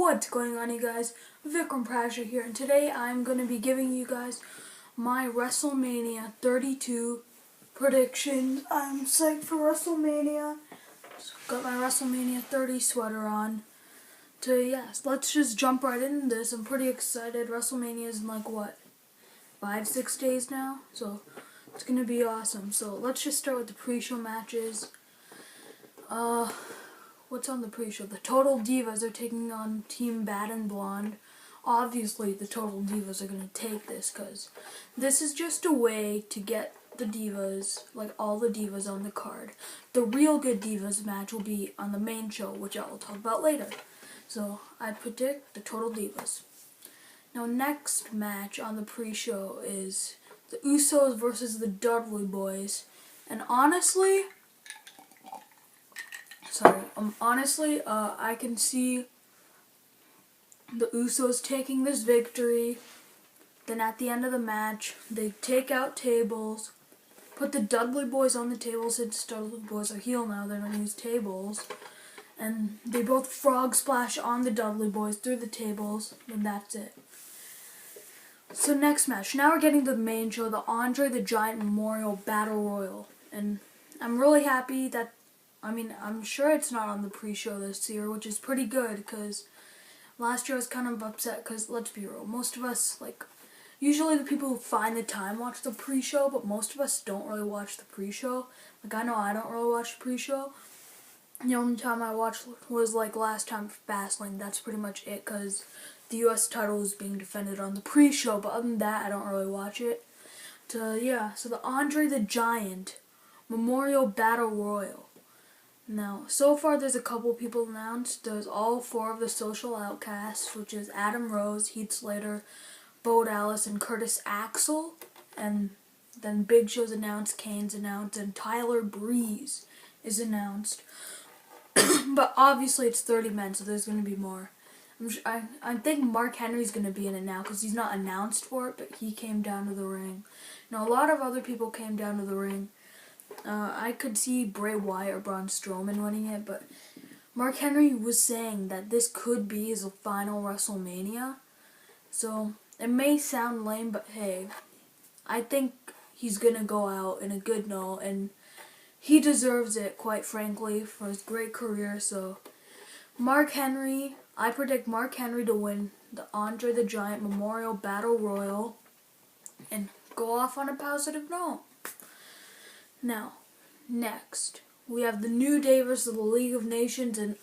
What's going on, you guys? Vikram Prashar here, and today I'm going to be giving you guys my WrestleMania 32 predictions. I'm psyched for WrestleMania. Got my WrestleMania 30 sweater on. Let's just jump right into this. I'm pretty excited. WrestleMania is in 5-6 days now, so it's going to be awesome. So let's just start with the pre-show matches. What's on the pre-show? The Total Divas are taking on Team Bad and Blonde. Obviously, the Total Divas are going to take this because this is just a way to get the Divas, all the Divas on the card. The real good Divas match will be on the main show, which I will talk about later. So, I predict the Total Divas. Now, next match on the pre-show is the Usos versus the Dudley Boys. And honestly, I can see the Usos taking this victory. Then at the end of the match, they take out tables, put the Dudley Boys on the tables since Dudley Boys are heel now, they're going to use tables. And they both frog splash on the Dudley Boys through the tables, and that's it. So next match, now we're getting to the main show, the Andre the Giant Memorial Battle Royal. And I'm really happy that I'm sure it's not on the pre-show this year, which is pretty good, because last year I was kind of upset, because let's be real, most of us, usually the people who find the time watch the pre-show, but most of us don't really watch the pre-show. I know I don't really watch the pre-show. The only time I watched was, last time for Fastlane. That's pretty much it, because the U.S. title is being defended on the pre-show, but other than that, I don't really watch it. So the Andre the Giant Memorial Battle Royal. Now, so far there's a couple people announced. There's all 4 of the Social Outcasts, which is Adam Rose, Heath Slater, Bo Dallas, and Curtis Axel. And then Big Show's announced, Kane's announced, and Tyler Breeze is announced. But obviously it's 30 men, so there's going to be more. I think Mark Henry's going to be in it now because he's not announced for it, but he came down to the ring. Now, a lot of other people came down to the ring. I could see Bray Wyatt or Braun Strowman winning it, but Mark Henry was saying that this could be his final WrestleMania. So, it may sound lame, but hey, I think he's going to go out in a good note, and he deserves it, quite frankly, for his great career. So, I predict Mark Henry to win the Andre the Giant Memorial Battle Royal and go off on a positive note. Now, next, we have the New Day versus the League of Nations, and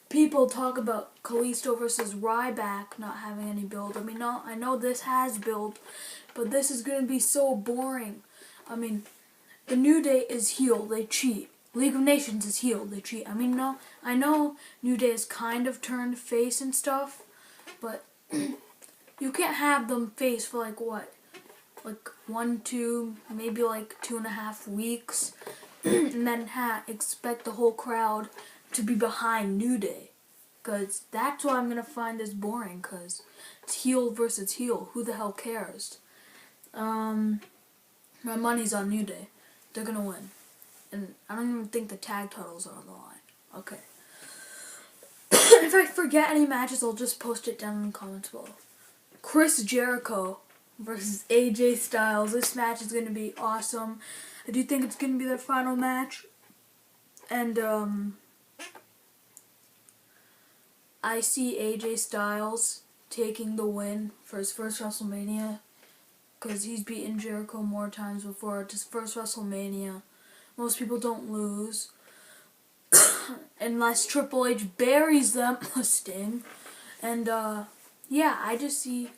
people talk about Kalisto versus Ryback not having any build. I know this has build, but this is going to be so boring. The New Day is heel, they cheat. League of Nations is heel, they cheat. I know New Day is kind of turned face and stuff, but you can't have them face for 1, 2, maybe 2.5 weeks, and then expect the whole crowd to be behind New Day. Because that's why I'm going to find this boring, because it's heel versus heel. Who the hell cares? My money's on New Day. They're going to win. And I don't even think the tag titles are on the line. Okay. If I forget any matches, I'll just post it down in the comments below. Chris Jericho versus AJ Styles. This match is going to be awesome. I do think it's going to be their final match. And I see AJ Styles taking the win for his first WrestleMania, because he's beaten Jericho more times before. It's his first WrestleMania. Most people don't lose unless Triple H buries them, Sting. And I just see,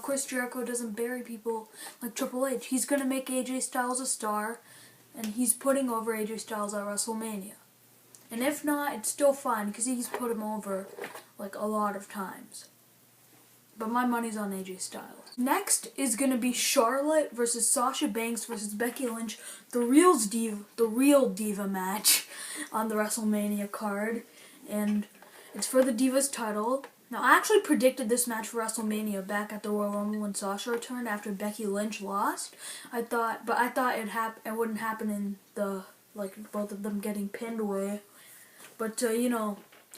Chris Jericho doesn't bury people like Triple H. He's going to make AJ Styles a star, and he's putting over AJ Styles at WrestleMania. And if not, it's still fine, because he's put him over, a lot of times. But my money's on AJ Styles. Next is going to be Charlotte versus Sasha Banks versus Becky Lynch, the real Diva match on the WrestleMania card. And it's for the Divas title. Now, I actually predicted this match for WrestleMania back at the Royal Rumble when Sasha returned after Becky Lynch lost. I thought it wouldn't happen in the both of them getting pinned away. But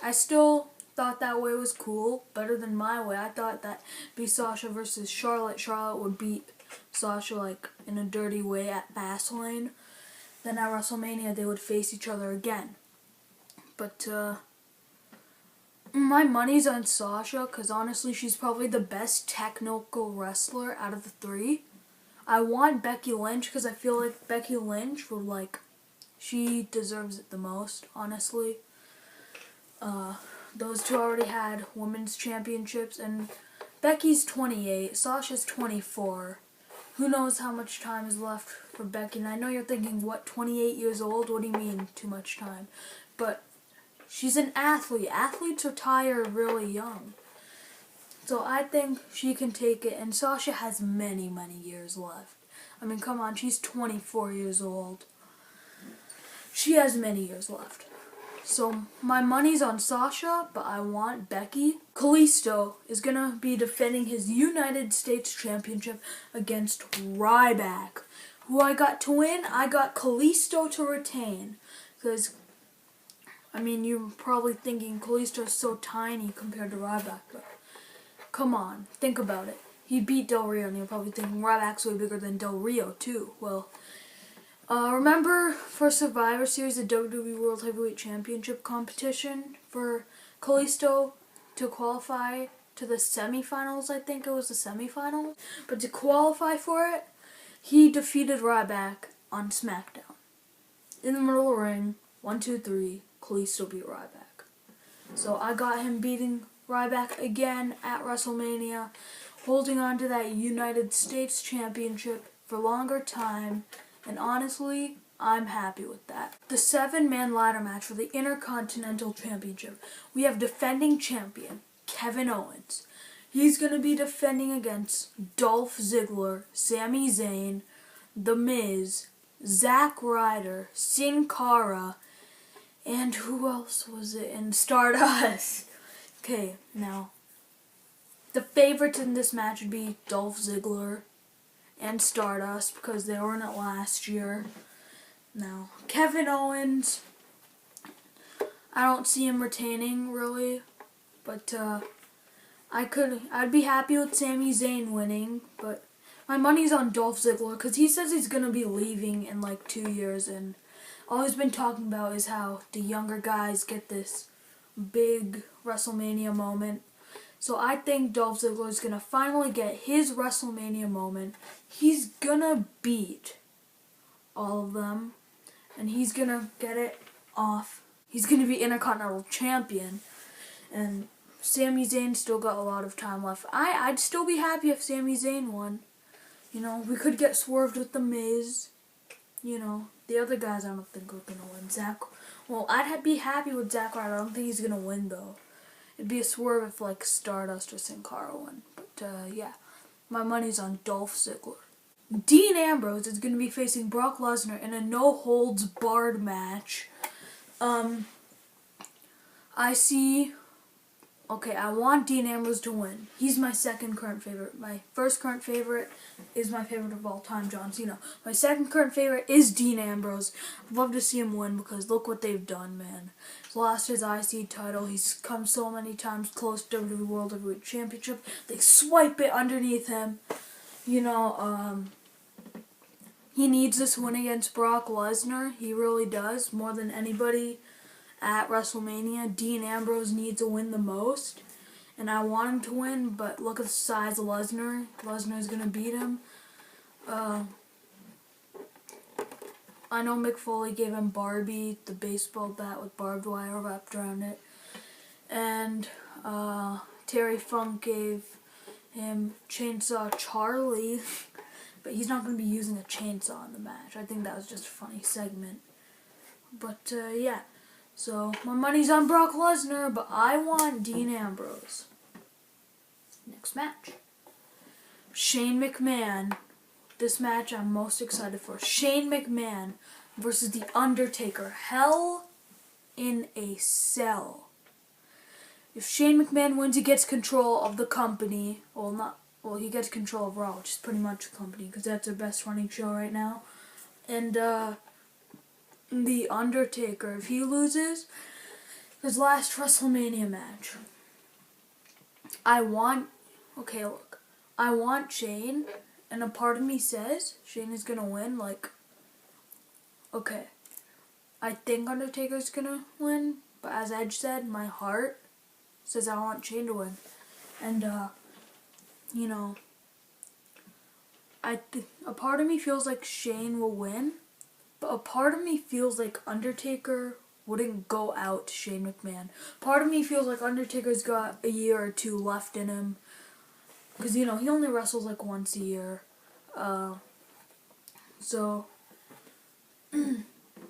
I still thought that way was cool, better than my way. I thought that be Sasha versus Charlotte. Charlotte would beat Sasha like in a dirty way at Fastlane. Then at WrestleMania they would face each other again. But my money's on Sasha because honestly she's probably the best technical wrestler out of the three. I want Becky Lynch because I feel like Becky Lynch would like, she deserves it the most, honestly. Those two already had women's championships, and Becky's 28, Sasha's 24. Who knows how much time is left for Becky? And I know you're thinking, what, 28 years old? What do you mean, too much time? But she's an athlete. Athletes retire really young. So I think she can take it, and Sasha has many, many years left. I mean, come on, she's 24 years old. She has many years left. So my money's on Sasha, but I want Becky. Kalisto is going to be defending his United States Championship against Ryback. Who I got to win? I got Kalisto to retain. Because, I mean, you're probably thinking Kalisto's so tiny compared to Ryback, but come on, think about it. He beat Del Rio, and you're probably thinking Ryback's way bigger than Del Rio, too. Well, remember for Survivor Series, the WWE World Heavyweight Championship competition for Kalisto to qualify to the semifinals? I think it was the semifinals. But to qualify for it, he defeated Ryback on SmackDown. In the middle of the ring, 1, 2, 3, Kalisto beat Ryback. So I got him beating Ryback again at WrestleMania, holding on to that United States Championship for longer time. And honestly, I'm happy with that. The 7-man ladder match for the Intercontinental Championship. We have defending champion, Kevin Owens. He's going to be defending against Dolph Ziggler, Sami Zayn, The Miz, Zack Ryder, Sin Cara, and who else was it? And Stardust. Okay, now, the favorites in this match would be Dolph Ziggler and Stardust because they were in it last year. Now, Kevin Owens, I don't see him retaining really, but I'd be happy with Sami Zayn winning, but my money's on Dolph Ziggler because he says he's gonna be leaving in like 2 years, and all he's been talking about is how the younger guys get this big WrestleMania moment. So I think Dolph Ziggler is going to finally get his WrestleMania moment. He's going to beat all of them, and he's going to get it off. He's going to be Intercontinental Champion, and Sami Zayn still got a lot of time left. I'd still be happy if Sami Zayn won. You know, we could get swerved with The Miz. You know, the other guys I don't think are going to win. I'd be happy with Zack Ryder. I don't think he's going to win, though. It'd be a swerve if, like, Stardust or Sin Cara won. But, yeah. My money's on Dolph Ziggler. Dean Ambrose is going to be facing Brock Lesnar in a no-holds-barred match. I want Dean Ambrose to win. He's my second current favorite. My first current favorite is my favorite of all time, John Cena. My second current favorite is Dean Ambrose. I'd love to see him win because look what they've done, man. He's lost his IC title. He's come so many times close to WWE World Heavyweight Championship. They swipe it underneath him. You know, he needs this win against Brock Lesnar. He really does, more than anybody at WrestleMania. Dean Ambrose needs to win the most, and I want him to win, but look at the size of Lesnar. Lesnar's going to beat him. I know Mick Foley gave him Barbie, the baseball bat with barbed wire wrapped around it, and Terry Funk gave him Chainsaw Charlie, but he's not going to be using a chainsaw in the match. I think that was just a funny segment. But, yeah. So, my money's on Brock Lesnar, but I want Dean Ambrose. Next match. Shane McMahon. This match I'm most excited for. Shane McMahon versus The Undertaker. Hell in a Cell. If Shane McMahon wins, he gets control of the company. He gets control of Raw, which is pretty much the company, because that's their best running show right now. And, The Undertaker, if he loses, This last WrestleMania match. I want Shane, and a part of me says Shane is gonna win. Like, okay, I think Undertaker's gonna win, but as Edge said, my heart says I want Shane to win. And, you know, a part of me feels like Shane will win, but a part of me feels like Undertaker wouldn't go out to Shane McMahon. Part of me feels like Undertaker's got a year or two left in him, because, you know, he only wrestles like once a year.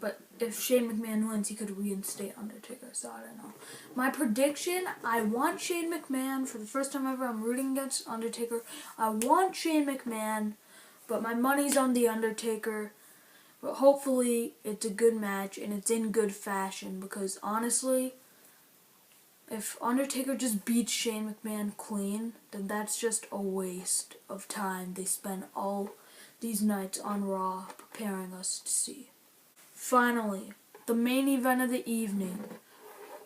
But if Shane McMahon wins, he could reinstate Undertaker, so I don't know. My prediction, I want Shane McMahon. For the first time ever, I'm rooting against Undertaker. I want Shane McMahon, but my money's on the Undertaker. But hopefully, it's a good match, and it's in good fashion, because honestly, if Undertaker just beats Shane McMahon clean, then that's just a waste of time they spent all these nights on Raw preparing us to see. Finally, the main event of the evening,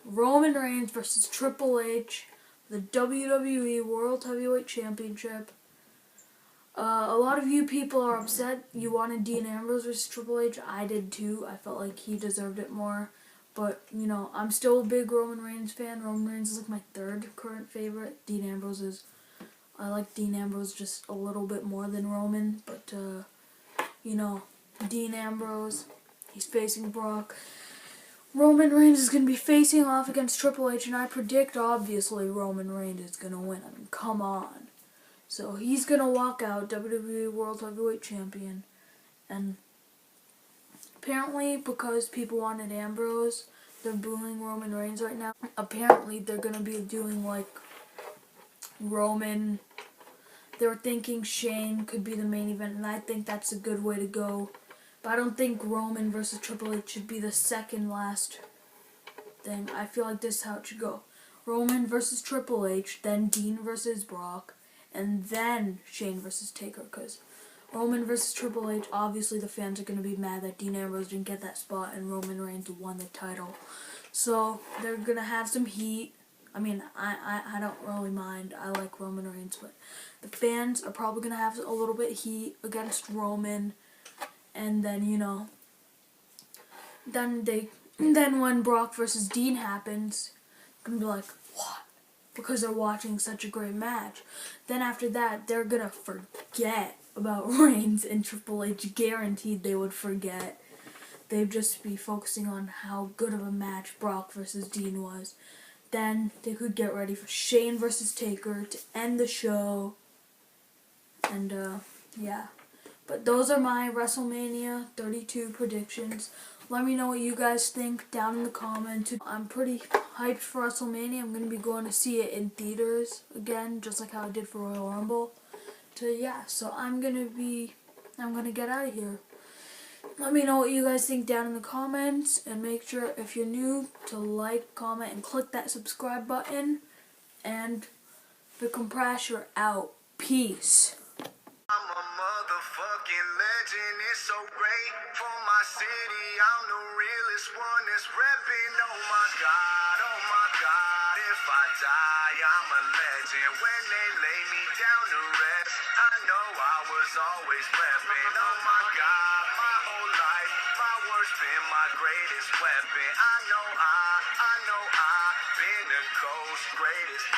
Roman Reigns versus Triple H, the WWE World Heavyweight Championship. A lot of you people are upset you wanted Dean Ambrose versus Triple H. I did too. I felt like he deserved it more. But, you know, I'm still a big Roman Reigns fan. Roman Reigns is like my third current favorite. Dean Ambrose is... I like Dean Ambrose just a little bit more than Roman. But, you know, Dean Ambrose, he's facing Brock. Roman Reigns is going to be facing off against Triple H. And I predict, obviously, Roman Reigns is going to win. I mean, come on. So he's going to walk out WWE World Heavyweight Champion. And... apparently, because people wanted Ambrose, they're booing Roman Reigns right now. Apparently, they're going to be doing, like, Roman. They're thinking Shane could be the main event, and I think that's a good way to go. But I don't think Roman versus Triple H should be the second last thing. I feel like this is how it should go. Roman versus Triple H, then Dean versus Brock, and then Shane versus Taker, because... Roman versus Triple H, obviously the fans are going to be mad that Dean Ambrose didn't get that spot and Roman Reigns won the title. So they're going to have some heat. I mean, I don't really mind. I like Roman Reigns, but the fans are probably going to have a little bit heat against Roman. And then, you know, then when Brock versus Dean happens, they're going to be like, what? Because they're watching such a great match. Then after that, they're going to forget about Reigns and Triple H. Guaranteed they would forget. They'd just be focusing on how good of a match Brock versus Dean was. Then they could get ready for Shane versus Taker to end the show. And, yeah. But those are my WrestleMania 32 predictions. Let me know what you guys think down in the comments. I'm pretty hyped for WrestleMania. I'm going to be going to see it in theaters again, just like how I did for Royal Rumble. So I'm gonna get out of here. Let me know what you guys think down in the comments, and make sure if you're new to like, comment, and click that subscribe button. And Vikram Prashar out. Peace. I'm a motherfucking legend, it's so great for my city. I'm the realest one that's repping. Oh my God, if I die, I'm a legend. When they lay me down to rest, I know I was always repping. Oh my God, my whole life, my words been my greatest weapon. I know I've been the coast's greatest.